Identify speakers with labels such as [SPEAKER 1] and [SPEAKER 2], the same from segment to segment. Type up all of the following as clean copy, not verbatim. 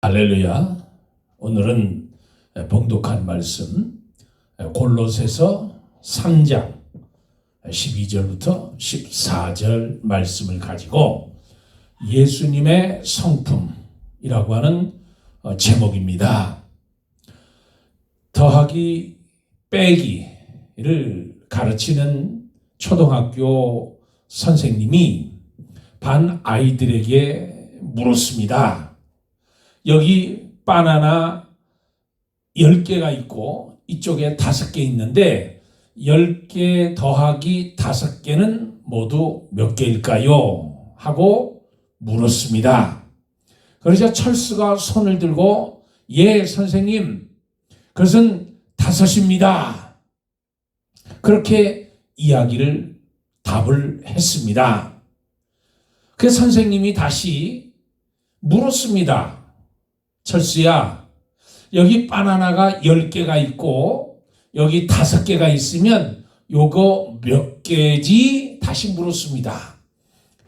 [SPEAKER 1] 할렐루야. 오늘은 봉독한 말씀 골로새서 3장 12절부터 14절 말씀을 가지고 예수님의 성품이라고 하는 제목입니다. 더하기 빼기를 가르치는 초등학교 선생님이 반 아이들에게 물었습니다. 여기 바나나 10개가 있고 이쪽에 5개 있는데 10개 더하기 5개는 모두 몇 개일까요? 하고 물었습니다. 그러자 철수가 손을 들고 예 선생님, 그것은 5입니다. 그렇게 답을 했습니다. 그 선생님이 다시 물었습니다. 철수야, 여기 바나나가 10개가 있고 여기 5개가 있으면 요거 몇 개지? 다시 물었습니다.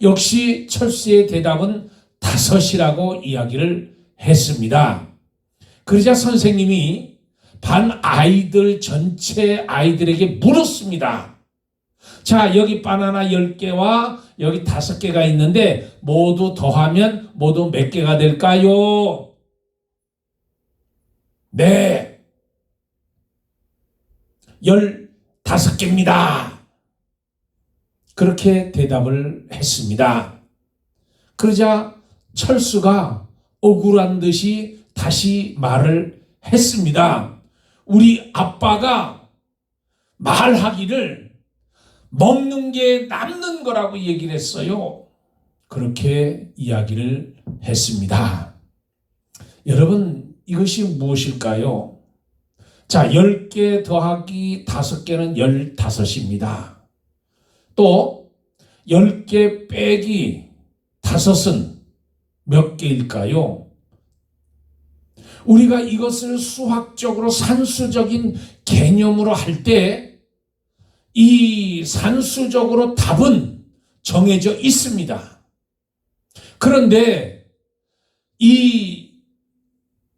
[SPEAKER 1] 역시 철수의 대답은 5이라고 이야기를 했습니다. 그러자 선생님이 반 아이들 전체 아이들에게 물었습니다. 자, 여기 바나나 10개와 여기 5개가 있는데 모두 더하면 모두 몇 개가 될까요? 네, 15개입니다. 그렇게 대답을 했습니다. 그러자 철수가 억울한 듯이 다시 말을 했습니다. 우리 아빠가 말하기를 먹는 게 남는 거라고 얘기를 했어요. 그렇게 이야기를 했습니다. 여러분, 이것이 무엇일까요? 자, 10개 더하기 5개는 15입니다. 또 10개 빼기 5은 몇 개일까요? 우리가 이것을 수학적으로 산수적인 개념으로 할 때 이 산수적으로 답은 정해져 있습니다. 그런데 이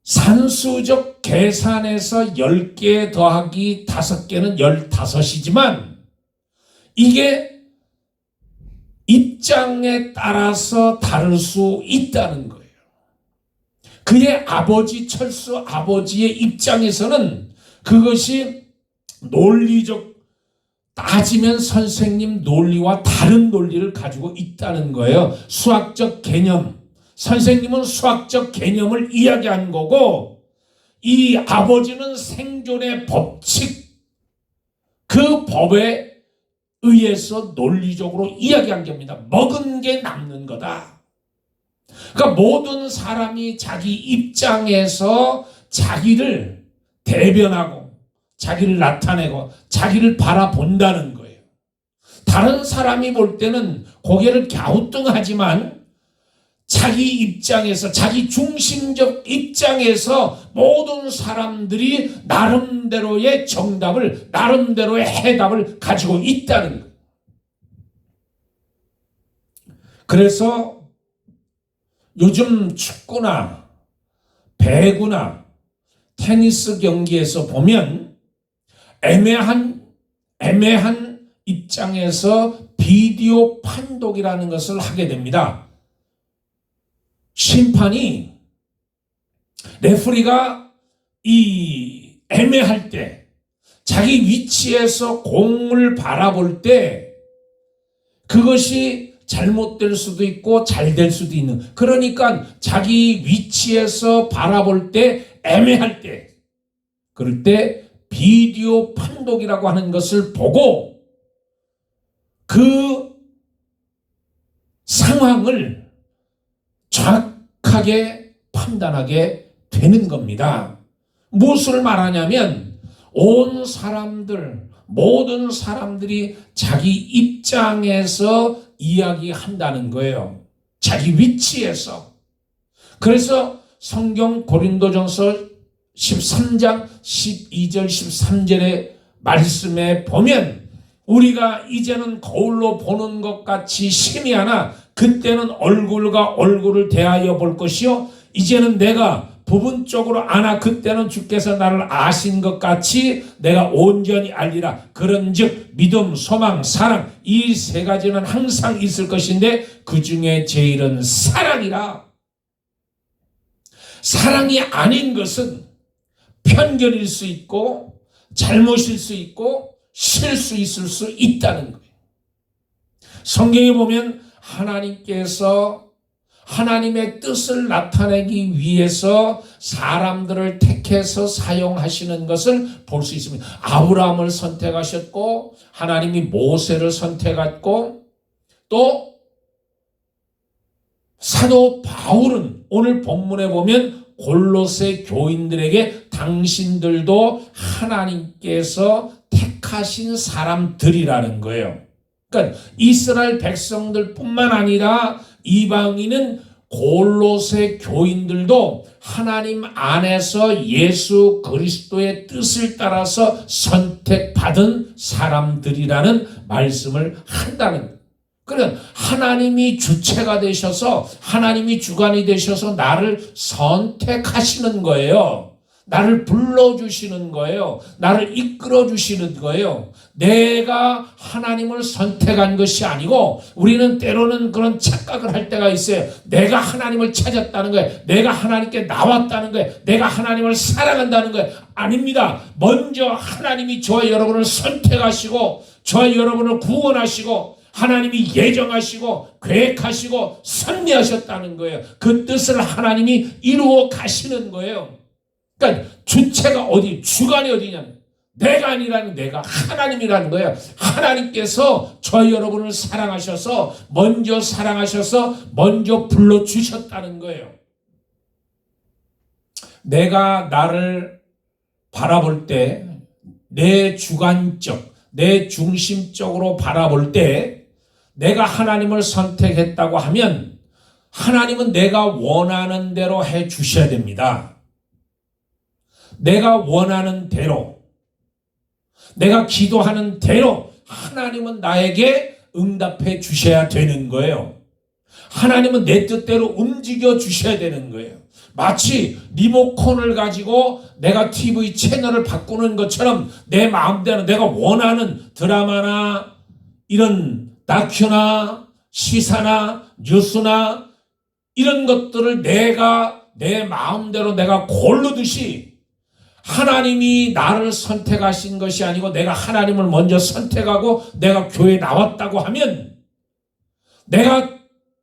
[SPEAKER 1] 산수적 계산에서 10개 더하기 5개는 15이지만 이게 입장에 따라서 다를 수 있다는 거예요. 그의 아버지 철수 아버지의 입장에서는 그것이 논리적 따지면 선생님 논리와 다른 논리를 가지고 있다는 거예요. 수학적 개념. 선생님은 수학적 개념을 이야기한 거고 이 아버지는 생존의 법칙, 그 법에 의해서 논리적으로 이야기한 겁니다. 먹은 게 남는 거다. 그러니까 모든 사람이 자기 입장에서 자기를 대변하고 자기를 나타내고 자기를 바라본다는 거예요. 다른 사람이 볼 때는 고개를 갸우뚱하지만 자기 입장에서, 자기 중심적 입장에서 모든 사람들이 나름대로의 정답을, 나름대로의 해답을 가지고 있다는 거예요. 그래서 요즘 축구나 배구나 테니스 경기에서 보면 애매한 입장에서 비디오 판독이라는 것을 하게 됩니다. 심판이 레프리가 이 애매할 때 자기 위치에서 공을 바라볼 때 그것이 잘못될 수도 있고 잘 될 수도 있는, 그러니까 자기 위치에서 바라볼 때 애매할 때, 그럴 때 비디오 판독이라고 하는 것을 보고 그 상황을 정확하게 판단하게 되는 겁니다. 무엇을 말하냐면 온 사람들, 모든 사람들이 자기 입장에서 이야기한다는 거예요. 자기 위치에서. 그래서 성경 고린도전서 13장 12절 13절의 말씀에 보면 우리가 이제는 거울로 보는 것 같이 심히 하나 그때는 얼굴과 얼굴을 대하여 볼 것이요 이제는 내가 부분적으로 아나 그때는 주께서 나를 아신 것 같이 내가 온전히 알리라. 그런즉 믿음, 소망, 사랑 이 세 가지는 항상 있을 것인데 그 중에 제일은 사랑이라. 사랑이 아닌 것은 편견일 수 있고 잘못일 수 있고 실수 있을 수 있다는 거예요. 성경에 보면 하나님께서 하나님의 뜻을 나타내기 위해서 사람들을 택해서 사용하시는 것을 볼 수 있습니다. 아브라함을 선택하셨고 하나님이 모세를 선택했고 또 사도 바울은 오늘 본문에 보면 골로새 교인들에게 당신들도 하나님께서 택하신 사람들이라는 거예요. 그러니까 이스라엘 백성들뿐만 아니라 이방인은 골로새 교인들도 하나님 안에서 예수 그리스도의 뜻을 따라서 선택받은 사람들이라는 말씀을 한다는 거예요. 그러니까 하나님이 주체가 되셔서 하나님이 주관이 되셔서 나를 선택하시는 거예요. 나를 불러주시는 거예요. 나를 이끌어주시는 거예요. 내가 하나님을 선택한 것이 아니고 우리는 때로는 그런 착각을 할 때가 있어요. 내가 하나님을 찾았다는 거예요. 내가 하나님께 나왔다는 거예요. 내가 하나님을 사랑한다는 거예요. 아닙니다. 먼저 하나님이 저와 여러분을 선택하시고 저와 여러분을 구원하시고 하나님이 예정하시고 계획하시고 섭리하셨다는 거예요. 그 뜻을 하나님이 이루어 가시는 거예요. 그러니까 주체가 어디, 주관이 어디냐? 내가 아니라는 내가 하나님이라는 거예요. 하나님께서 저 여러분을 사랑하셔서 먼저 불러주셨다는 거예요. 내가 나를 바라볼 때 내 주관적, 내 중심적으로 바라볼 때 내가 하나님을 선택했다고 하면 하나님은 내가 원하는 대로 해 주셔야 됩니다. 내가 원하는 대로, 내가 기도하는 대로 하나님은 나에게 응답해 주셔야 되는 거예요. 하나님은 내 뜻대로 움직여 주셔야 되는 거예요. 마치 리모컨을 가지고 내가 TV 채널을 바꾸는 것처럼 내 마음대로 내가 원하는 드라마나 이런 다큐나 시사나 뉴스나 이런 것들을 내가 내 마음대로 내가 고르듯이 하나님이 나를 선택하신 것이 아니고 내가 하나님을 먼저 선택하고 내가 교회에 나왔다고 하면 내가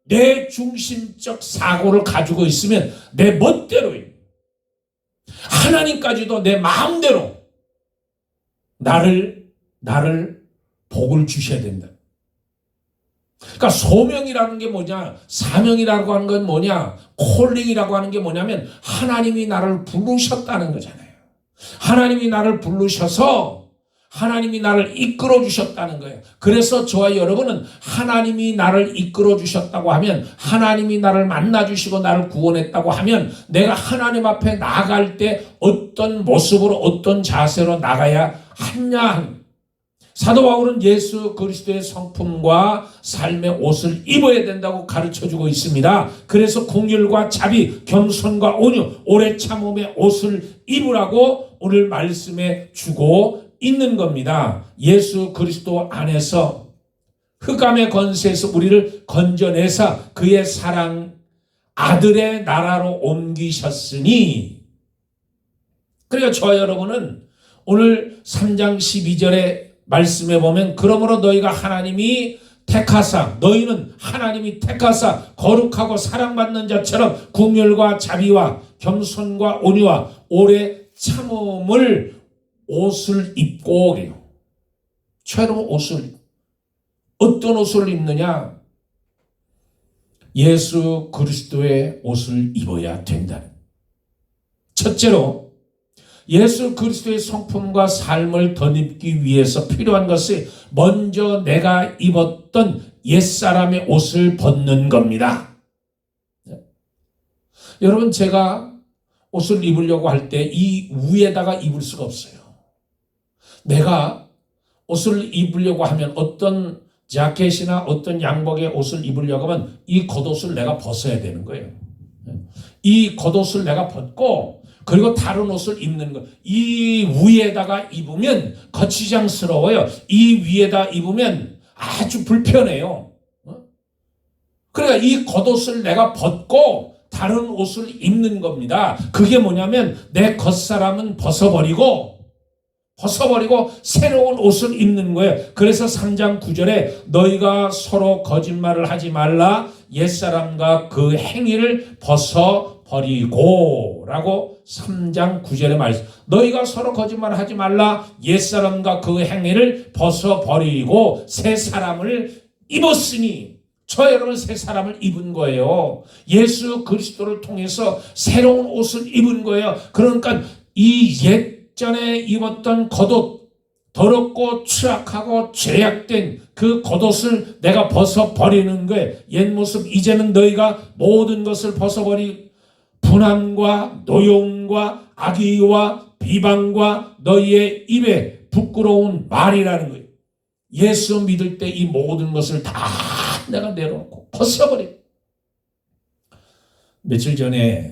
[SPEAKER 1] 내 중심적 사고를 가지고 있으면 내 멋대로 하나님까지도 내 마음대로 나를 복을 주셔야 된다. 그러니까 소명이라는 게 뭐냐, 사명이라고 하는 건 뭐냐, 콜링이라고 하는 게 뭐냐면 하나님이 나를 부르셨다는 거잖아요. 하나님이 나를 부르셔서 하나님이 나를 이끌어 주셨다는 거예요. 그래서 저와 여러분은 하나님이 나를 이끌어 주셨다고 하면, 하나님이 나를 만나 주시고 나를 구원했다고 하면 내가 하나님 앞에 나갈 때 어떤 모습으로 어떤 자세로 나가야 하냐. 사도 바울은 예수 그리스도의 성품과 삶의 옷을 입어야 된다고 가르쳐주고 있습니다. 그래서 긍휼과 자비, 겸손과 온유, 오래 참음의 옷을 입으라고 오늘 말씀해 주고 있는 겁니다. 예수 그리스도 안에서 흑암의 권세에서 우리를 건져내사 그의 사랑 아들의 나라로 옮기셨으니, 그러니까 저와 여러분은 오늘 3장 12절에 말씀해 보면 그러므로 너희가 하나님이 택하사, 너희는 하나님이 택하사 거룩하고 사랑받는 자처럼 긍휼과 자비와 겸손과 온유와 오래 참음을 옷을 입고 그래요. 여러분 옷을, 어떤 옷을 입느냐? 예수 그리스도의 옷을 입어야 된다는. 첫째로 예수 그리스도의 성품과 삶을 덧입기 위해서 필요한 것이 먼저 내가 입었던 옛사람의 옷을 벗는 겁니다. 여러분, 제가 옷을 입으려고 할 때 이 위에다가 입을 수가 없어요. 내가 옷을 입으려고 하면 어떤 자켓이나 어떤 양복의 옷을 입으려고 하면 이 겉옷을 내가 벗어야 되는 거예요. 이 겉옷을 내가 벗고 그리고 다른 옷을 입는 것. 이 위에다가 입으면 거치장스러워요. 이 위에다 입으면 아주 불편해요. 그러니까 이 겉옷을 내가 벗고 다른 옷을 입는 겁니다. 그게 뭐냐면 내 겉사람은 벗어버리고 새로운 옷을 입는 거예요. 그래서 3장 9절에 너희가 서로 거짓말을 하지 말라. 옛사람과 그 행위를 벗어버리고 라고 3장 9절에 말씀. 너희가 서로 거짓말을 하지 말라. 옛사람과 그 행위를 벗어버리고 새 사람을 입었으니 저 여러분 새 사람을 입은 거예요. 예수 그리스도를 통해서 새로운 옷을 입은 거예요. 그러니까 이 예전에 입었던 겉옷, 더럽고 추악하고 죄악된 그 겉옷을 내가 벗어버리는 거예요. 옛 모습 이제는 너희가 모든 것을 벗어버리 분함과 노여움과 악의와 비방과 너희의 입에 부끄러운 말이라는 거예요. 예수 믿을 때 이 모든 것을 다 내가 내려놓고 벗어버려. 며칠 전에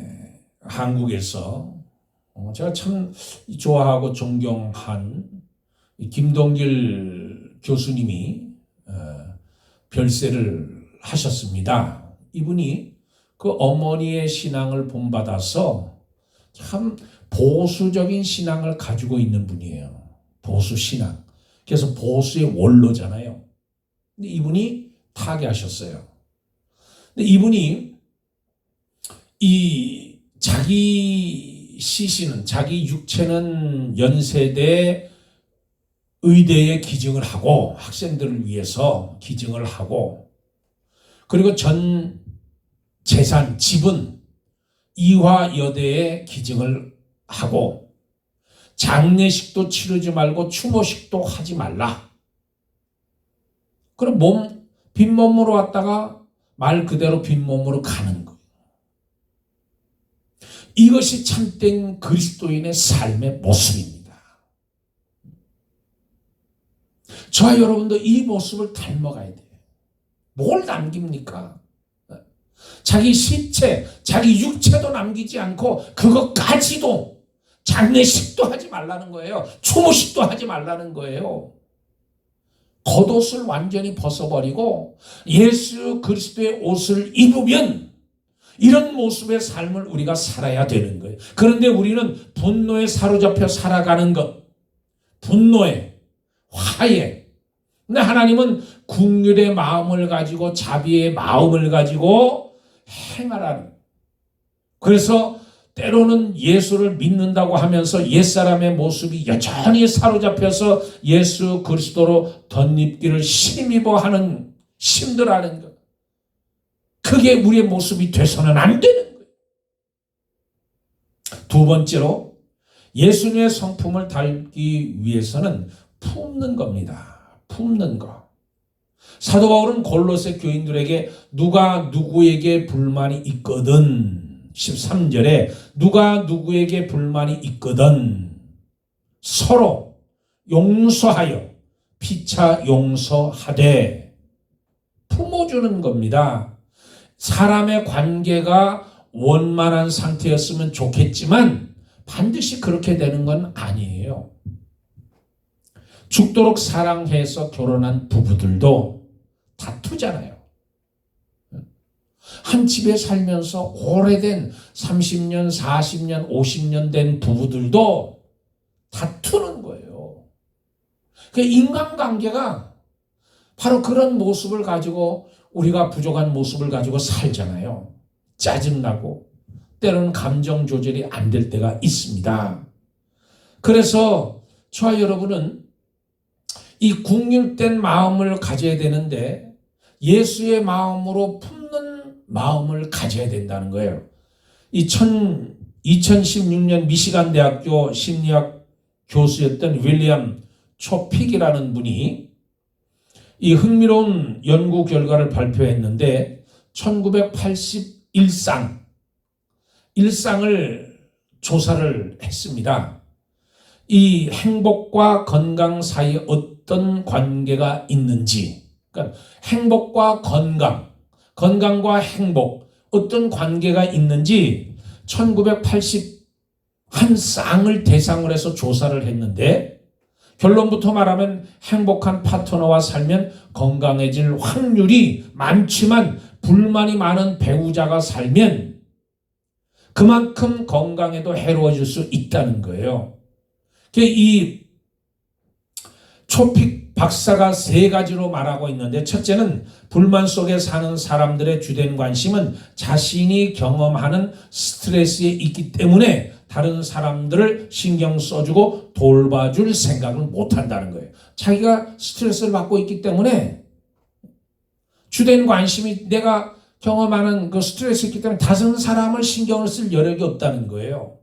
[SPEAKER 1] 한국에서 제가 참 좋아하고 존경한 김동길 교수님이 별세를 하셨습니다. 이분이 그 어머니의 신앙을 본받아서 참 보수적인 신앙을 가지고 있는 분이에요. 보수 신앙. 그래서 보수의 원로잖아요. 근데 이분이 타계하셨어요. 근데 이분이 이 자기 시신은 자기 육체는 연세대 의대에 기증을 하고 학생들을 위해서 기증을 하고 그리고 전 재산 집은 이화여대에 기증을 하고 장례식도 치르지 말고 추모식도 하지 말라. 그럼 빈몸으로 왔다가 말 그대로 빈몸으로 가는 거예요. 이것이 참된 그리스도인의 삶의 모습입니다. 저와 여러분도 이 모습을 닮아가야 돼요. 뭘 남깁니까? 자기 시체, 자기 육체도 남기지 않고 그것까지도 장례식도 하지 말라는 거예요. 추모식도 하지 말라는 거예요. 겉옷을 완전히 벗어버리고 예수 그리스도의 옷을 입으면 이런 모습의 삶을 우리가 살아야 되는 거예요. 그런데 우리는 분노에 사로잡혀 살아가는 것, 분노에, 화에. 근데 하나님은 긍휼의 마음을 가지고 자비의 마음을 가지고 행하라는. 그래서 때로는 예수를 믿는다고 하면서 옛사람의 모습이 여전히 사로잡혀서 예수 그리스도로 덧입기를 힘입어하는 힘들어하는 것. 그게 우리의 모습이 돼서는 안 되는 거예요. 두 번째로 예수님의 성품을 닮기 위해서는 품는 겁니다. 품는 거. 사도 바울은 골로새 교인들에게 누가 누구에게 불만이 있거든 13절에 누가 누구에게 불만이 있거든 서로 용서하여 피차 용서하되 품어주는 겁니다. 사람의 관계가 원만한 상태였으면 좋겠지만 반드시 그렇게 되는 건 아니에요. 죽도록 사랑해서 결혼한 부부들도 다투잖아요. 한 집에 살면서 오래된 30년, 40년, 50년 된 부부들도 다투는 거예요. 그 인간관계가 바로 그런 모습을 가지고 우리가 부족한 모습을 가지고 살잖아요. 짜증나고 때로는 감정 조절이 안 될 때가 있습니다. 그래서 저와 여러분은 이 긍휼된 마음을 가져야 되는데 예수의 마음으로 품는 마음을 가져야 된다는 거예요. 2016년 미시간 대학교 심리학 교수였던 윌리엄 초픽이라는 분이 이 흥미로운 연구 결과를 발표했는데 1981상 일상을 조사를 했습니다. 이 행복과 건강 사이에 어떤 관계가 있는지, 그러니까 행복과 건강, 건강과 행복 어떤 관계가 있는지 1981쌍을 대상으로 해서 조사를 했는데 결론부터 말하면 행복한 파트너와 살면 건강해질 확률이 많지만 불만이 많은 배우자가 살면 그만큼 건강에도 해로워질 수 있다는 거예요. 이 초픽 박사가 세 가지로 말하고 있는데 첫째는 불만 속에 사는 사람들의 주된 관심은 자신이 경험하는 스트레스에 있기 때문에 다른 사람들을 신경 써주고 돌봐줄 생각을 못한다는 거예요. 자기가 스트레스를 받고 있기 때문에 주된 관심이 내가 경험하는 그 스트레스에 있기 때문에 다른 사람을 신경을 쓸 여력이 없다는 거예요.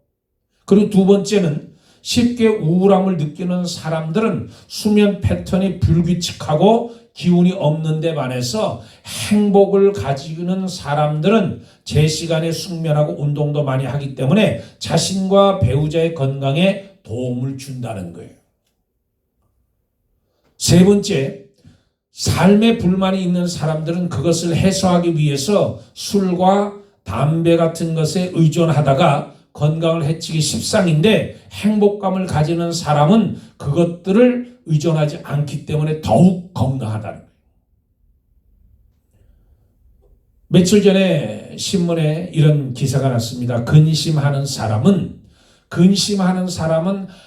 [SPEAKER 1] 그리고 두 번째는 쉽게 우울함을 느끼는 사람들은 수면 패턴이 불규칙하고 기운이 없는 데 반해서 행복을 가지는 사람들은 제 시간에 숙면하고 운동도 많이 하기 때문에 자신과 배우자의 건강에 도움을 준다는 거예요. 세 번째, 삶에 불만이 있는 사람들은 그것을 해소하기 위해서 술과 담배 같은 것에 의존하다가 건강을 해치기 십상인데 행복감을 가지는 사람은 그것들을 의존하지 않기 때문에 더욱 건강하다는 거예요. 며칠 전에 신문에 이런 기사가 났습니다. 근심하는 사람은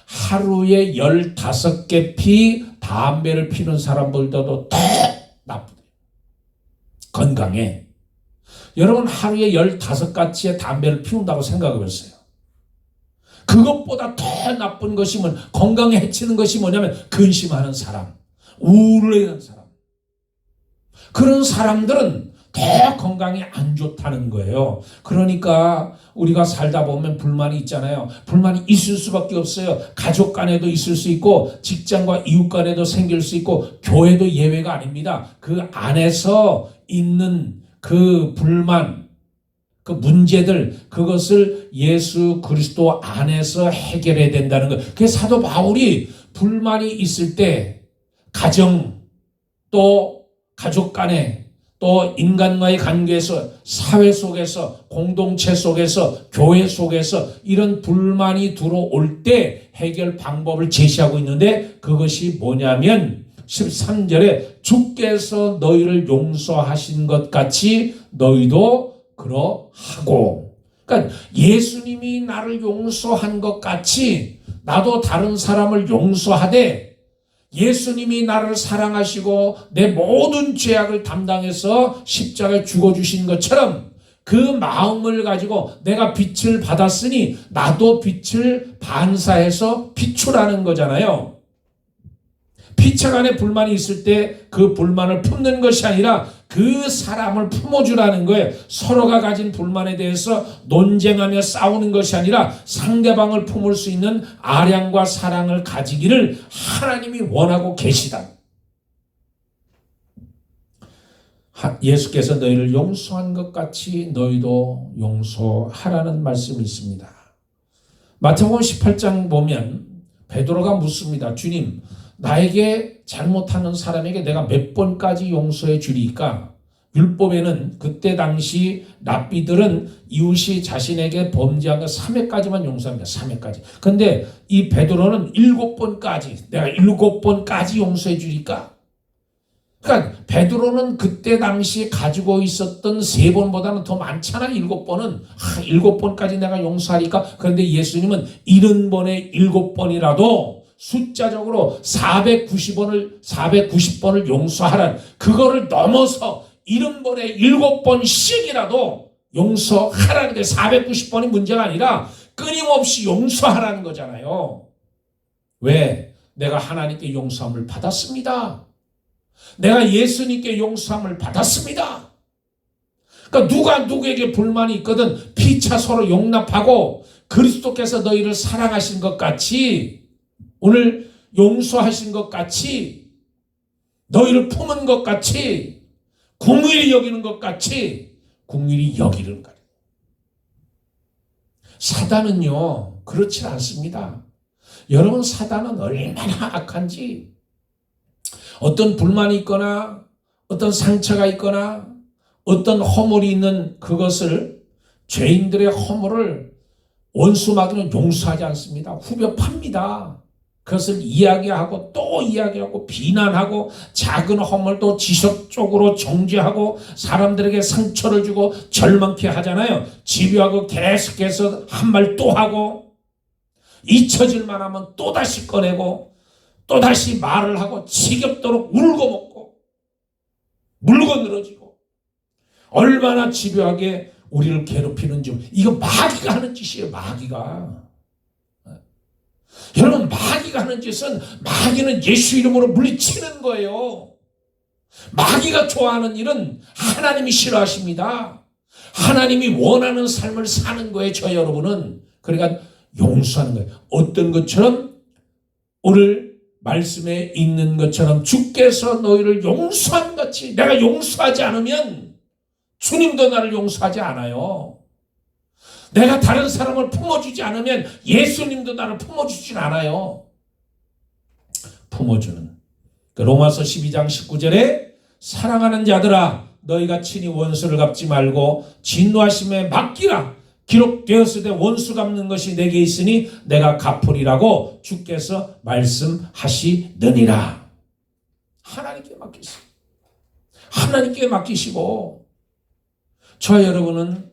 [SPEAKER 1] 하루에 15개 담배를 피는 사람보다도 더 나쁘대요. 건강에. 여러분 하루에 15가지의 담배를 피운다고 생각해 보세요. 그것보다 더 나쁜 것이 건강에 해치는 것이 뭐냐면 근심하는 사람, 우울해하는 사람. 그런 사람들은 더 건강에 안 좋다는 거예요. 그러니까 우리가 살다 보면 불만이 있잖아요. 불만이 있을 수밖에 없어요. 가족 간에도 있을 수 있고 직장과 이웃 간에도 생길 수 있고 교회도 예외가 아닙니다. 그 안에서 있는 그 불만, 그 문제들, 그것을 예수 그리스도 안에서 해결해야 된다는 거예요. 그래서 사도 바울이 불만이 있을 때 가정, 또 가족 간에, 또 인간과의 관계에서, 사회 속에서, 공동체 속에서, 교회 속에서 이런 불만이 들어올 때 해결 방법을 제시하고 있는데 그것이 뭐냐면 13절에 주께서 너희를 용서하신 것 같이 너희도 그러하고. 그러니까 예수님이 나를 용서한 것 같이 나도 다른 사람을 용서하되 예수님이 나를 사랑하시고 내 모든 죄악을 담당해서 십자가에 죽어주신 것처럼 그 마음을 가지고 내가 빛을 받았으니 나도 빛을 반사해서 비추라는 거잖아요. 피차 간에 불만이 있을 때 그 불만을 품는 것이 아니라 그 사람을 품어주라는 거예요. 서로가 가진 불만에 대해서 논쟁하며 싸우는 것이 아니라 상대방을 품을 수 있는 아량과 사랑을 가지기를 하나님이 원하고 계시다. 예수께서 너희를 용서한 것 같이 너희도 용서하라는 말씀이 있습니다. 마태복음 18장 보면 베드로가 묻습니다. 주님, 나에게 잘못하는 사람에게 내가 몇 번까지 용서해 주리까? 율법에는 그때 당시 랍비들은 이웃이 자신에게 범죄한 것 3회까지만 용서합니다. 3회까지. 근데 이 베드로는 7번까지, 내가 7번까지 용서해 주리까? 그러니까 베드로는 그때 당시 가지고 있었던 3번보다는 더 많잖아. 7번은 7번까지 내가 용서하리까? 그런데 예수님은 70번에 7번이라도 숫자적으로 490번을 용서하라는, 그거를 넘어서 70번에 7번씩이라도 용서하라는 게 490번이 문제가 아니라 끊임없이 용서하라는 거잖아요. 왜? 내가 하나님께 용서함을 받았습니다. 내가 예수님께 용서함을 받았습니다. 그러니까 누가 누구에게 불만이 있거든 피차 서로 용납하고 그리스도께서 너희를 사랑하신 것 같이, 오늘 용서하신 것 같이, 너희를 품은 것 같이, 긍휼히 여기는 것 같이 긍휼히 여기는 거예요. 사단은요 그렇지 않습니다. 여러분, 사단은 얼마나 악한지, 어떤 불만이 있거나 어떤 상처가 있거나 어떤 허물이 있는 그것을 죄인들의 허물을 원수 마귀는 용서하지 않습니다. 후벼 팝니다. 그것을 이야기하고 또 이야기하고 비난하고 작은 허물도 지속적으로 정죄하고 사람들에게 상처를 주고 절망케 하잖아요. 집요하고 계속해서 한 말 또 하고 잊혀질만 하면 또다시 꺼내고 또다시 말을 하고 지겹도록 울고 먹고 물고 늘어지고 얼마나 집요하게 우리를 괴롭히는지. 이거 마귀가 하는 짓이에요. 마귀가. 여러분, 마귀가 하는 짓은 마귀는 예수 이름으로 물리치는 거예요. 마귀가 좋아하는 일은 하나님이 싫어하십니다. 하나님이 원하는 삶을 사는 거예요. 저 여러분은. 그러니까 용서하는 거예요. 어떤 것처럼 오늘 말씀에 있는 것처럼 주께서 너희를 용서한 같이 내가 용서하지 않으면 주님도 나를 용서하지 않아요. 내가 다른 사람을 품어주지 않으면 예수님도 나를 품어주진 않아요. 품어주는. 로마서 12장 19절에 사랑하는 자들아 너희가 친히 원수를 갚지 말고 진노하심에 맡기라. 기록되었을 때 원수 갚는 것이 내게 있으니 내가 갚으리라고 주께서 말씀하시느니라. 하나님께 맡기세요. 하나님께 맡기시고 저 여러분은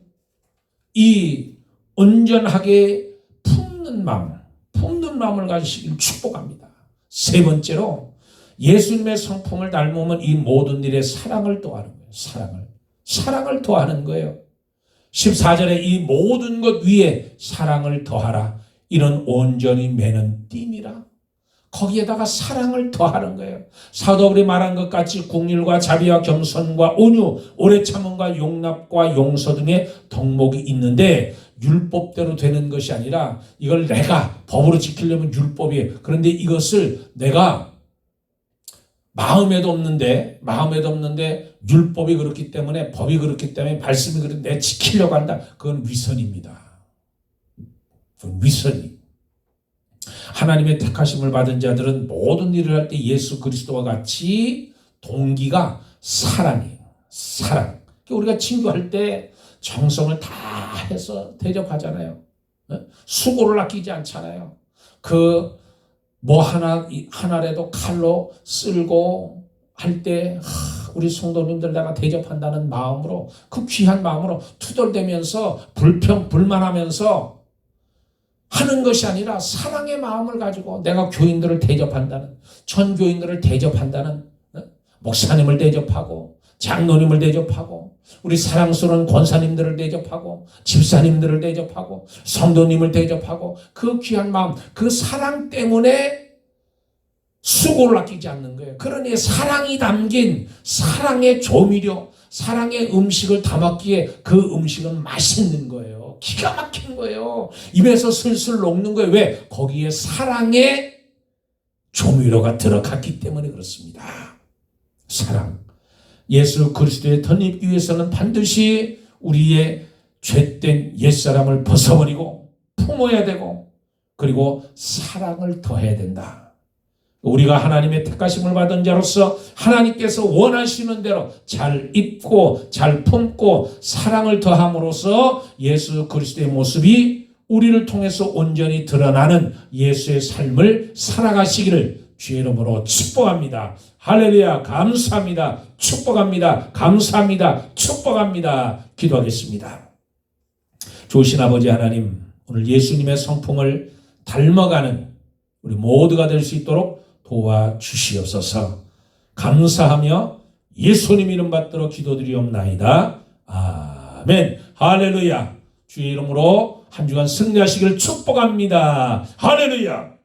[SPEAKER 1] 이 온전하게 품는 마음을 가지시길 축복합니다. 세 번째로 예수님의 성품을 닮으면 이 모든 일에 사랑을 더하는 거예요. 사랑을 더하는 거예요. 14절에 이 모든 것 위에 사랑을 더하라. 이런 온전히 매는 띠니라. 거기에다가 사랑을 더하는 거예요. 사도 바울이 말한 것 같이 긍휼과 자비와 겸손과 온유, 오래 참음과 용납과 용서 등의 덕목이 있는데 율법대로 되는 것이 아니라 이걸 내가 법으로 지키려면 율법이에요. 그런데 이것을 내가 마음에도 없는데 율법이 그렇기 때문에 법이 그렇기 때문에 말씀이 그런데 내가 지키려고 한다. 그건 위선입니다. 그건 위선이. 하나님의 택하심을 받은 자들은 모든 일을 할 때 예수 그리스도와 같이 동기가 사랑이에요. 사랑. 우리가 친구할 때 정성을 다 해서 대접하잖아요. 수고를 아끼지 않잖아요. 뭐 하나라도 칼로 쓸고 할 때 우리 성도님들 내가 대접한다는 마음으로 그 귀한 마음으로 투덜대면서 불만하면서 하는 것이 아니라 사랑의 마음을 가지고 내가 교인들을 대접한다는 전교인들을 대접한다는 목사님을 대접하고 장로님을 대접하고 우리 사랑스러운 권사님들을 대접하고 집사님들을 대접하고 성도님을 대접하고 그 귀한 마음 그 사랑 때문에 수고를 아끼지 않는 거예요. 그러니 사랑이 담긴 사랑의 조미료 사랑의 음식을 담았기에 그 음식은 맛있는 거예요. 기가 막힌 거예요. 입에서 슬슬 녹는 거예요. 왜? 거기에 사랑의 조미료가 들어갔기 때문에 그렇습니다. 사랑. 예수 그리스도의 덧입기 위해서는 반드시 우리의 죄된 옛사람을 벗어버리고 품어야 되고 그리고 사랑을 더해야 된다. 우리가 하나님의 택하심을 받은 자로서 하나님께서 원하시는 대로 잘 입고 잘 품고 사랑을 더함으로써 예수 그리스도의 모습이 우리를 통해서 온전히 드러나는 예수의 삶을 살아가시기를 주의 이름으로 축복합니다. 할렐루야. 감사합니다. 축복합니다. 감사합니다. 축복합니다. 기도하겠습니다. 좋으신 아버지 하나님, 오늘 예수님의 성품을 닮아가는 우리 모두가 될 수 있도록 도와주시옵소서. 감사하며 예수님 이름 받들어 기도드리옵나이다. 아멘. 할렐루야. 주의 이름으로 한 주간 승리하시기를 축복합니다. 할렐루야.